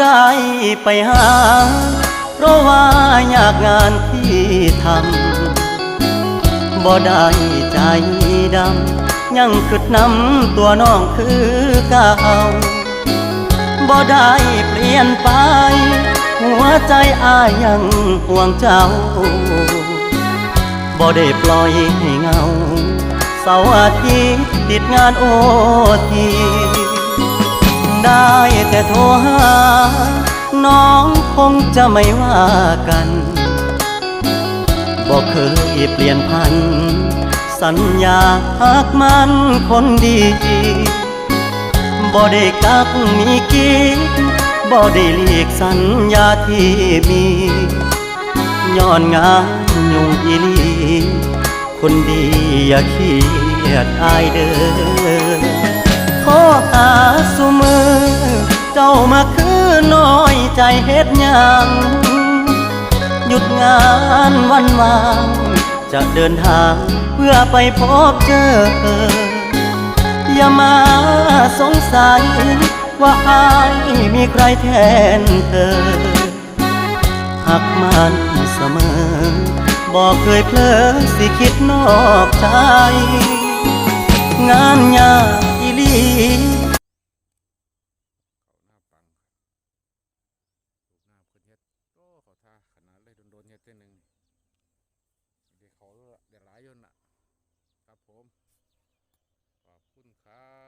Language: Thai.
ได้ไปหาเพราะว่ายากงานที่ทำบ่ได้ใจดำยังคิดนำตัวน้องคือเก่าบ่ได้เปลี่ยนไปหัวใจอ้ายยังห่วงเจ้าบ่ได้ปล่อยให้เงาเสาร์อาทิตย์ติดงานโอทีได้แต่โทรหาน้องคงจะไม่ว่ากันบอกเคยเปลี่ยนพันสัญญาหักมันคนดีบ่ได้กักมีกิ๊กบ่ได้เลีกสัญญาที่มีย้อนงานยุ่งอีลีคนดีอย่าเครียดอายเด้อขอหาสุมือเจ้ามาคือน้อยใจเฮ็ดหยังหยุดงานวันวางจะเดินทางเพื่อไปพบเจออย่ามาสงสัยว่าอายมีใครแทนเธอหักมันเสมอบอกเคยเพลอสิคิดนอกใจงานยากอีหลีหน้าปังรูปหน้าเพิ่นเฮ็ดโอ้เขาท่าขนาดเลยโดนเฮ็ดเท่นึงเดี๋ยวเขาเดี๋ยวหลายยนต์น่ะครับผมขอบคุณครับ